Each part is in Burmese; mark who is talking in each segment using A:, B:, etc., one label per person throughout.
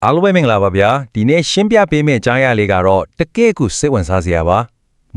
A: အားလုံးပဲမင်္ဂလာပါဗျာဒီနေ့ရှင်းပြပေးမယ့်ကြားရလေးကတော့တကယ့်ကိုစိတ်ဝင်စားစရာပါ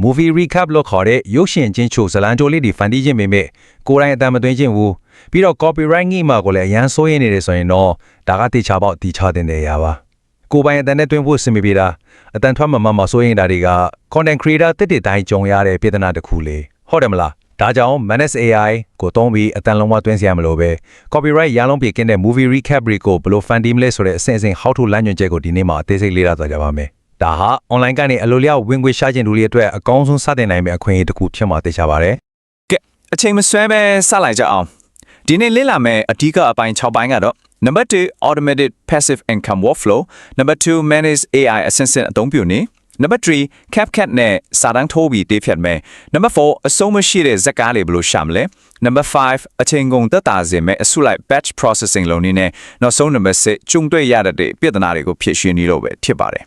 A: movie recap လို့ခေါ်တဲ့ရုပ်ရှင်ချင်းချိုဇလန်တိုလေးတွေဖန်တီးခြင်းပေမဲ့ကိုယ်တိုင်အတန်မသွင်းခြင်းဘူးပြီးတော့ copyright ငိမှာကိုလည်းအရန်စိုးရင်းနေတယ်ဆိုရင်တော့ဒါကတေချာပေါက်တီချတင်တယ်ရပါကိုယ်ပိုင်အတန်နဲ့တွင်းဖို့စင်ပြတာအတန်ထွက်မှစိုးရင်တာတွေက content creator တစ်တိုင်းကြုံရတဲ့ပြည်ထနာတစ်ခုလေဟုတ်တယ်မလားဒါကြောင့် Manus AI ကိုသုံးပြီးအတန်လုံးဝတွင်းစရာမလိုပဲ copyright ရလုံးပြေကင်းတဲ့ movie recap တွေကိုဘယ်လို fan team လဲဆိုတဲ့အစဉ် how to လမ်းညွှန်ချက်ကိုဒီနေ့မှာအသေးစိတ်လေ့လာသွားကြပါမယ်။ဒါဟာ online ကနေအလိုလျောက်ဝင်ငွေရှာခြင်းလူတွေအတွက်အကောင်းဆုံးစတင်နိုင်မယ့်အခွင့်အရေးတစ်ခုဖြစ်မှာသိချပါတယ်
B: ။ကဲအချိန်မဆွဲပဲစလိုက်ကြအောင်။ဒီနေ့လေ့လာမယ့်အဓိကအပိုင်း6ပိုင်းကတော့ Number 2 automated passive income workflow Number 2 manage AI assistant အသုံးပြုနည်းNumber 3 CapCut နဲ့စာတန်းထိုးပြီးတေးဖြတ်မယ် Number 4အဆုံးမရှိတဲ့ဇာတ်ကားတွေဘယ်လိုရှာမလဲ Number 5အချိန်ကုန်သက်သာစေမယ့်အစုလိုက် batch processing လုပ်နည်းနဲ့နောက်ဆုံး Number 6ကျုံတွေ့ရတဲ့ပြဿနာတွေကိုဖြေရှင်းနည်းလို့ပဲဖြစ်ပါတယ်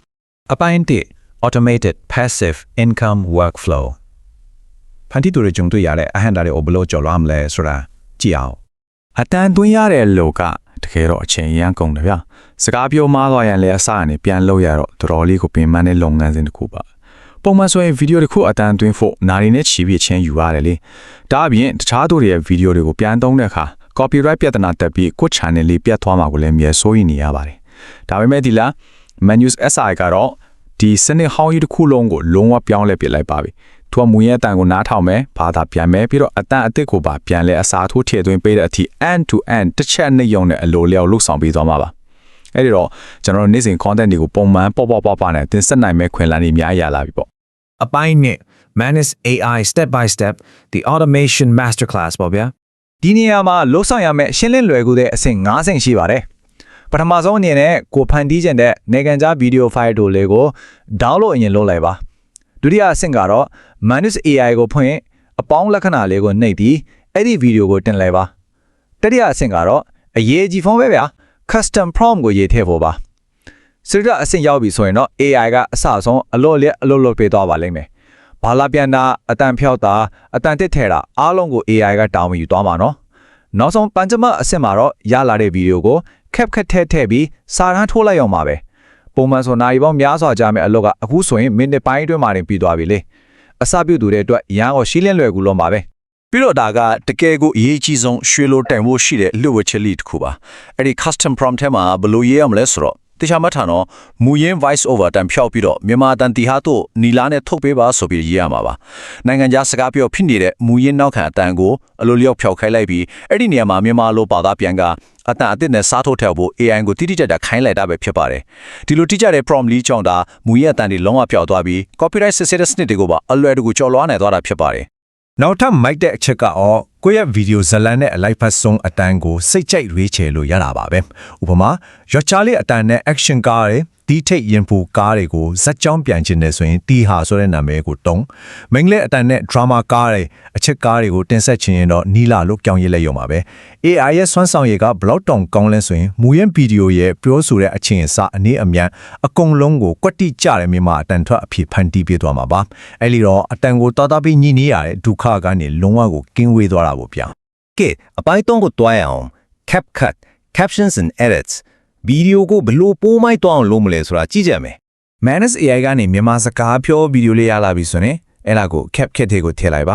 C: အပိုင်း1 automated passive income workflow ဖန်တီးသူတွေကျုံတွေ့ရတဲ့အဟန့်တာတွေကိုဘယ်လိုကျော်လွှားမလဲဆိုတာကြည့်အောင်
B: အတန်သွင်းရတဲ့လူကတကယ်တော့အချိန်ရမ်းကုန်တယ်ဗျာစကားပြောမှားသွားရင်လည်းအစကနေပြန်လုပ်ရတော့တော်တော်လေးကိုပင်ပန်းတဲ့လုပ်ငန်းစဉ်တစ်ခုပါပုံမှန်ဆိုရင်ဗီဒီယိုတစ်ခုအတန်သွင်းဖို့နာရီနဲ့ချီပြီးချင်းယူရတယ်လေဒါအပြင်တခြားသူတွေရဲ့ဗီဒီယိုတွေကိုပြန်သုံးတဲ့အခါ copyright ပြဿနာတက်ပြီးကိုယ့် channel လေးပြတ်သွားမှာကိုလည်းမြဲစိုးရိမ်နေရပါတယ်ဒါပေမဲ့ဒီလား Manus SI ကတော့ဒီစနစ်ဟောင်းကြီးတစ်ခုလုံးကိုလုံးဝပြောင်းလဲပြလိုက်ပါပြီသူကမူရဲ့အတန်ကိုနားထောင်မယ်ဘာသာပြန်မယ်ပြီးတော့အတန်အစ်စ်ကိုပါပြန်လဲအစားထိုးထည့်သွင်းပေးတဲ့အထိ end to end တစ်ချက်နဲ့ယုံတဲ့အလိုလျောက်လှုပ်ဆောင်ပေးသွားမှာပါအဲ့ဒီတော့ကျွန်တော်တို့နေ့စဉ် content တွေကိုပုံမှန်ပေါ့နဲ့တင်ဆက်နိုင်မဲ့ခွင့်လန်းတွေအများကြီးရလာပြီပေါ့အ
C: ပိုင်းနဲ့ Manus AI step by step the automation masterclass ပေါ့ဗျာဒ
A: ီနေရာမှာလှုပ်ဆောင်ရမယ့်ရှင်းလင်းလွယ်ကူတဲ့အဆင့်၅ဆင့်ရှိပါတယ်ပထမဆုံးအနေနဲ့ကိုဖန်တီးခြင်းတဲ့နေကန်ကြားဗီဒီယိုဖိုင်တိုလေးကို download အရင်လုပ်လိုက်ပါဒုတိယအဆင့်ကတော့ Manus AI ကိုဖွင့်အပေါင်းလက္ခဏာလေးကိုနှိပ်ပြီးအဲ့ဒီဗီဒီယိုကိုတင်လိုက်ပါတတိယအဆင့်ကတော့အရေးကြီးဖုန်းပဲဗျာ custom prompt ကိုရေးထည့်ဖို့ပါစရအဆင့်ရောက်ပြီဆိုရင်တော့ AI ကအစဆုံးအလို့လုပ်ပေးသွားပါလိမ့်မယ်ဘာလာပြန်တာအတန်ဖြောက်တာအတန်တစ်ထဲတာအားလုံးကို AI ကတောင်းယူသွားမှာနော်နောက်ဆုံးပန်ချမအဆင့်မှာတော့ရလာတဲ့ဗီဒီယိုကို CapCut ထည့်ပြီးစာတန်းထိုးလိုက်အောင်ပါပဲပုံမှန်ဆိုနိုင်ပေါင်းများစွာကြာမယ့်အလုပ်ကအခုဆိုရင်မိနစ်ပိုင်းအတွင်းမှာတင်ပြီးသွားပြီလေအစပြုသူတွေအတွက်ရန်ကိုရှင်းလင်းလွယ်ကူလုံးပါပဲ
B: ပြီးတော့ဒါကတကယ်ကိုအရေးကြီးဆုံးရွှေလိုတိုင်ဖို့ရှိတဲ့လှုပ်ဝက်ချက်လေးတစ်ခုပါအဲ့ဒီ custom prompt ထဲမှာဘယ်လိုရေးရမလဲဆိုတော့တခြားမှတ်ထားတော့မူရင်း voice over တန်ဖြောက်ပြီးတော့မြန်မာတန်တီဟာတို့နီလာနဲ့ထုတ်ပေးပါဆိုပြီးရေးရမှာပါနိုင်ငံခြားစကားပြောဖြစ်နေတဲ့မူရင်းနောက်ခံအတန်ကိုအလိုလျောက်ဖြောက်ခိုင်းလိုက်ပြီးအဲ့ဒီနေရာမှာမြန်မာလိုပါသားပြန်ကအတန်အစ်စ်နဲ့စားထုတ်ထည့်ဖို့ AI ကိုတိတိကျကျခိုင်းလိုက်တာပဲဖြစ်ပါတယ်ဒီလိုတိကျတဲ့ prompt လေးကြောင့်ဒါမူရင်းအတန်တွေလုံးဝပျောက်သွားပြီး copyright စစ်ဆေးတဲ့စနစ်တွေကိုပါအလွယ်တကူကျော်လွှားနိုင်သွားတာဖြစ်ပါတယ်န
C: ောက်ထပ်မိုက်တဲ့အချက်ကတော့ကိုယ့်ရဲ့ဗီဒီယိုဇာတ်လမ်းနဲ့အလိုက်ဖတ်ဆုံးအတန်ကိုစိတ်ကြိုက်ရွေးချယ်လို့ရတာပါပဲဥပမာရော့ချားလေးအတန်နဲ့ action ကားတွေဒီထိတ်ရင်ပူကားတွေကိုဇက်ကြောင်းပြန်ချင်တယ်ဆိုရင်တီဟာဆိုတဲ့နာမည်ကိုတုံးမိန်းကလေးအတန်နဲ့ drama ကားတွေအချက်ကားတွေကိုတင်ဆက်ချင်ရင်တော့နီလာလို့ကြောင်ရစ်လိုက်ရုံပါပဲ AI ရဲ့စွမ်းဆောင်ရည်ကဘလောက်တောင်ကောင်းလဲဆိုရင်မူရင်းဗီဒီယိုရဲ့ပြောဆိုတဲ့အချင်းအစအနေအမြန်အကုန်လုံးကိုကွက်တိကြတဲ့မြန်မာအတန်ထွက်အဖြစ်ဖန်တီးပေးသွားမှာပါအဲ့လီတော့အတန်ကိုတော်ပြီးညှိနေရတဲ့ဒုက္ခကနေလုံးဝကိုကင်းဝေးသွားတာပေါ့ဗျာက
D: ဲအပိုင်း3ကိုတွားရအောင် CapCut captions and edits ဗီဒီယိုကိုဘလို့ပိုးမိုက်တော့အောင်လုပ်မလဲဆိုတာကြည့်ကြမယ်
C: Manus AI ကနေမြန်မာစကားပြောဗီဒီယိုလေးရလာပြီဆိုရင်အဲ့ဒါကို CapCut တွေကိုထည့်လိုက်ပ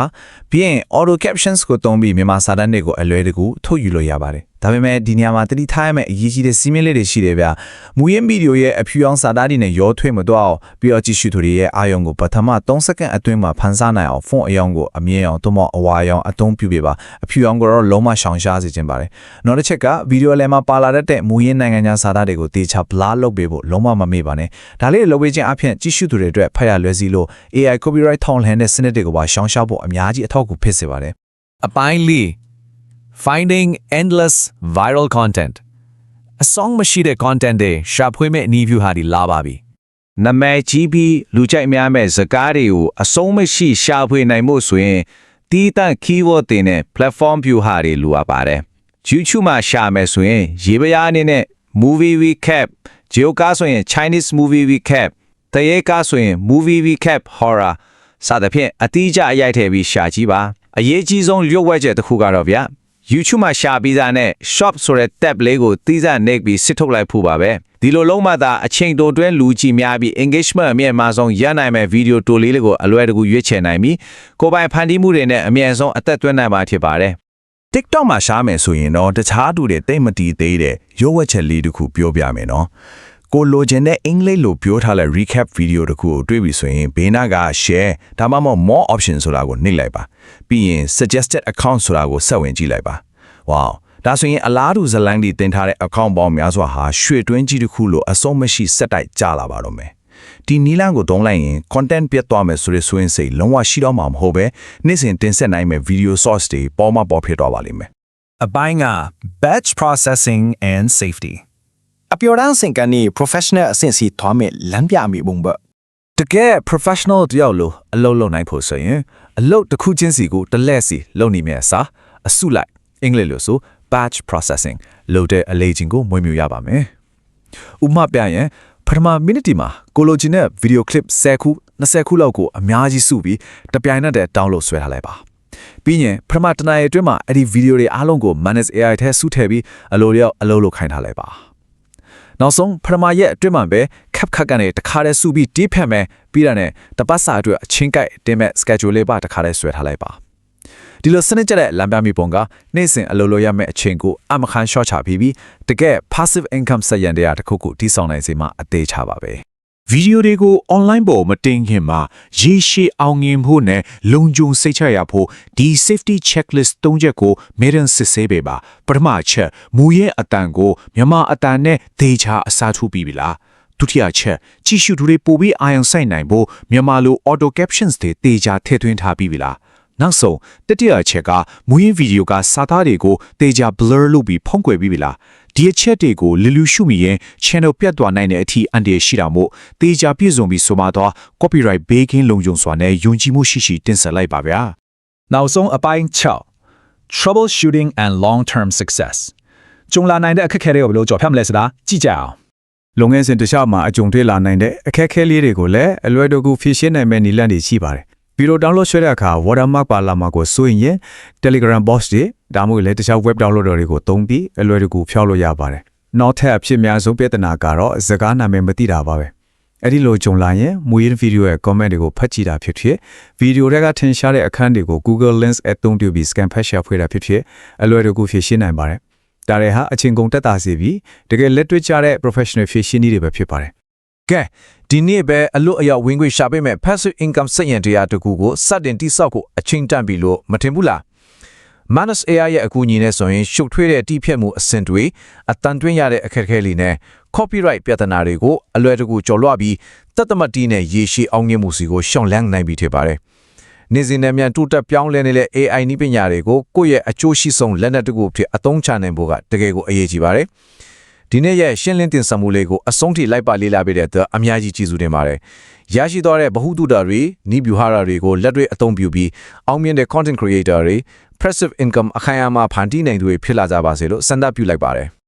C: ါပြီးရင် auto captions ကိုသုံးပြီးမြန်မာစာတန်းတွေကိုအလွယ်တကူထုတ်ယူလို့ရပါတယ်ဒါပေမဲ့ဒီနေရာမှာတတိထားရမယ့်အရေးကြီးတဲ့စီးမင်းလေးတွေရှိတယ်ဗျမူရင်းဗီဒီယိုရဲ့အဖြူအောင်စာသားတွေနဲ့ရောထွေးမတော့အောင်ပြီးတော့ကြည့်ရှုသူတွေရဲ့အာရုံကိုပထမ3စက္ကန့်အတွင်းမှာဖန်ဆားနိုင်အောင်ဖုန်းအယောင်ကိုအမြင့်အောင်သို့မဟုတ်အဝါရောင်အသုံးပြုပေးပါအဖြူအောင်ကိုတော့လုံးဝရှောင်ရှားစေချင်ပါတယ်နောက်တစ်ချက်ကဗီဒီယိုလည်းမှာပါလာတဲ့မူရင်းနိုင်ငံခြားစာသားတွေကိုတေချာဘလာလုပ်ပေးဖို့လုံးဝမမေ့ပါနဲ့ဒါလေးလုပ်ပေးခြင်းအပြင်ကြည့်ရှုသူတွေအတွက်ဖတ်ရလွယ်စီလို့ AI copyright ထောင်လှန်တဲ့စနစ်တွေကိုပါရှောင်ရှားဖို့အများကြီးအထောက်အကူဖြစ်စေပါတယ်အ
B: ပိုင်း၄ Finding endless viral content အဆောင်မရှိတဲ့ content တွေရှာဖွေမဲ့ new view ဟာဒီလာပါပြီန
A: ာမည်ကြီးပြီးလူကြိုက်များမဲ့ဇာတ်ကားတွေကိုအဆုံးမရှိရှာဖွေနိုင်မှုဆိုရင်တီးတန့် keyword တွေနဲ့ platform view ဟာတွေလိုအပ်ပါတယ် YouTube မှာရှာမယ်ဆိုရင်ရေပရားအနေနဲ့ movie recap ဂျီယိုကားဆိုရင် Chinese movie recap တရေကားဆိုရင် movie recap horror စသဖြင့်အတိအကျအရိုက်ထည့်ပြီးရှာကြည့်ပါအရေးကြီးဆုံးလျှို့ဝှက်ချက်တစ်ခုကတော့ဗျ
C: YouTube မှာရှာပြီးသားနဲ့ shop ဆိုတဲ့ tab လေးကိုသီးသန့်နှိပ်ပြီးစစ်ထုတ်လိုက်ဖို့ပါပဲဒီလိုလုံးမှသာအချိန်တိုတွဲလူကြည့်များပြီး engagement အမြင့်မားဆုံးရနိုင်မဲ့ဗီဒီယိုတိုလေးကိုအလွယ်တကူရွေးချယ်နိုင်ပြီးကိုယ်ပိုင်ဖန်တီးမှုတွေနဲ့အမြင့်ဆုံးအသက်သွင်းနိုင်မှာဖြစ်ပါတယ်
B: TikTok မှာရှားမယ်ဆိုရင်တော့တခြားတူတဲ့တိတ်မတီးသေးတဲ့ရုပ်ဝက်ချက်လေးတစ်ခုပြောပြမယ်နော်ကိုလိုချင်တဲ့အင်္ဂလိပ်လိုပြောထားတဲ့ recap video တစ်ခုကိုတွေ့ပြီဆိုရင်ဘေးနားက share ဒါမှမဟုတ် more option ဆိုတာကိုနှိပ်လိုက်ပါပြီးရင် suggested account ဆိုတာကိုဆက်ဝင်ကြည့်လိုက်ပါ wow ဒါဆိုရင်အလားတူဇလန်းတီတင်ထားတဲ့ account ပေါင်းများစွာဟာရွှေတွင်းကြီးတစ်ခုလိုအဆုံးမရှိစက်တိုက်ကျလာပါတော့မယ်ဒီနီလန်းကိုတုံးလိုက်ရင် content ပြတ်သွားမယ်ဆိုရဆိုရင်စိတ်လုံးဝရှိတော့မှာမဟုတ်ပဲနေ့စဉ်တင်ဆက်နိုင်မဲ့ video source တွေပေါ်မှာပေါ်ဖြစ်သွားပါလိမ့်မယ်
E: အပိုင်းက batch processing and safety အပြောတန်းစင်ကန်နီ professional အဆင့်စီထွားမဲ့လမ်းပြမိပုံပဲ
B: တကယ် professional တယောက်လိုအလုပ်လုပ်နိုင်ဖို့ဆိုရင်အလုပ်တစ်ခုချင်းစီကိုတစ်လက်စီလုပ်နေမြဲအစားအစုလိုက်အင်္ဂလိပ်လိုဆို batch processing လုပ်တဲ့အလေးချင်းကိုမွေးမြူရပါမယ်ဥပမာပြရင်ပထမမိနစ်ဒီမှာကိုလိုချင်တဲ့ video clip 10ခု20ခုလောက်ကိုအများကြီးစုပြီးတပြိုင်နက်တည်း download ဆွဲထားလိုက်ပါပြီးရင်ပထမတနအီအတွင်းမှာအဲ့ဒီ video တွေအားလုံးကို Manage AI ထဲစုထည့်ပြီးအလိုလျောက်အလုပ်လုပ်ခိုင်းထားလိုက်ပါနောက်ဆုံးပထမရက်အတွင်းမှာပဲ CapCut ကနေတခါတည်းစုပြီးတီးဖက်မယ်ပြီးတာနဲ့တပတ်စာအတွက်အချင်းကိုက်တင်မဲ့ schedule လေးပါတခါတည်းဆွဲထားလိုက်ပါဒီလိုစနစ်ကျတဲ့လမ်းပြမိပုံကနေ့စဉ်အလုပ်လုပ်ရမယ့်အချိန်ကိုအမခန်း short ချပြီးတကယ် passive income ဆက်ရန်တရားတစ်ခုကိုတည်ဆောက်နိုင်စေမှအသေးချပါပဲဗီဒီယိုတွေကို online ပေါ်မတင်ခင်မှာရေရှည်အောင်မြင်ဖို့နဲ့လုံခြုံစိတ်ချရဖို့ဒီ safety checklist 3ချက်ကိုမေရန်စစ်ဆေးပေးပါပထမချက်မူရဲ့အတန်ကိုမြန်မာအတန်နဲ့ဒေချာအစားထိုးပြီးပြီလားဒုတိယချက်ကြည့်ရှုသူတွေပိုပြီးအာရုံစိုက်နိုင်ဖို့မြန်မာလို auto captions တွေတေချာထည့်သွင်းထားပြီးပြီလားနောက်ဆုံးတတိယအချက်ကမူရင်းဗီဒီယိုကစာသားတွေကိုတေချာ blur လုပ်ပြီးဖုံးကွယ်ပြီးပြီလားဒီအချက်တွေကိုလူလူရှုမိရင် channel ပြတ်သွားနိုင်တဲ့အထိအန်ဒီရှိတာမို့တေချာပြည့်စုံပြီးဆိုမှတော့ copyright ဘေးကင်းလုံခြုံစွာနဲ့ယုံကြည်မှုရှိရှိတင်ဆက်လိုက်ပါဗျာ
A: နောက်ဆုံးအပိုင်း6 troubleshooting and long term success ကြုံလာနိုင်တဲ့အခက်အခဲတွေကိုဘယ်လိုကျော်ဖြတ်မလဲဆိုတာကြည့်ကြအောင်
B: လုပ်ငန်းစဉ်တစ်လျှောက်မှာအကြုံတွေ့လာနိုင်တဲ့အခက်အခဲလေးတွေကိုလည်းအလွယ်တကူဖြေရှင်းနိုင်မယ့်နည်းလမ်းတွေရှိပါတယ်ဗီဒီယို download ဆွဲတဲ့အခါ watermark ပါလာမှာကိုစိုးရင် Telegram box တွေဒါမှမဟုတ်လည်းတခြား web downloader တွေကိုသုံးပြီးအလွယ်တကူဖျောက်လို့ရပါတယ်နောက်ထပ်အဖြစ်များဆုံးပြဿနာကတော့စကားနာမည်မသိတာပါပဲအဲ့ဒီလိုကြုံလာရင်မူရင်းဗီဒီယိုရဲ့ comment တွေကိုဖတ်ကြည့်တာဖြစ်ဖြစ်ဗီဒီယိုတွေကထင်ရှားတဲ့အခန်းတွေကို Google Lens အသုံးပြုပြီး scan ဖတ်ရှာဖွေတာဖြစ်ဖြစ်အလွယ်တကူဖြေရှင်းနိုင်ပါတယ်ဒါတွေဟာအချိန်ကုန်တက်တာစီပြီးတကယ်လက်တွေ့ကျတဲ့ professional ဖြေရှင်းနည်းတွေပဲဖြစ်ပါတယ်
A: ကဲဒီနေ့ပဲအလွတ်အရောက်ဝင်ခွင့်ရှာပေးမဲ့ passive income စက်ရန်တရားတကူကိုစတင်တိစောက်ကိုအချိန်တန်ပြီလို့မထင်ဘူးလား Manus AI ရဲ့အကူအညီနဲ့ဆိုရင်ရှုပ်ထွေးတဲ့တိဖြတ်မှုအဆင့်တွေအတန်တွင်းရတဲ့အခက်အခဲလေးနဲ့ copyright ပြဿနာတွေကိုအလွယ်တကူကျော်လွှားပြီးတသမတ်တီးနဲ့ရေရှည်အောင်မြင်မှုစီကိုရှောင်လန်းနိုင်ပြီဖြစ်ပါတယ်နေ့စဉ်နဲ့မြန်တိုးတက်ပြောင်းလဲနေတဲ့ AI နည်းပညာတွေကိုကိုယ့်ရဲ့အကျိုးရှိဆုံးလက်နက်တစ်ခုဖြစ်အသုံးချနိုင်ဖို့ကတကယ်ကိုအရေးကြီးပါတယ်ဒီနေ့ရဲ့ရှင်းလင်းတင်ဆက်မှုလေးကိုအဆုံးထိလိုက်ပါလေ့လာပေးတဲ့အတွက်အများကြီးကျေးဇူးတင်ပါတယ်။ရရှိသွားတဲ့ဗဟုသုတတွေနီးဗျူဟာတွေကိုလက်တွေ့အသုံးပြုပြီးအောင်မြင်တဲ့ content creator တွေ passive income အခိုင်အမာဖန်တီးနိုင်သူတွေဖြစ်လာကြပါစေလို့စံသတ်ပြုလိုက်ပါတယ်။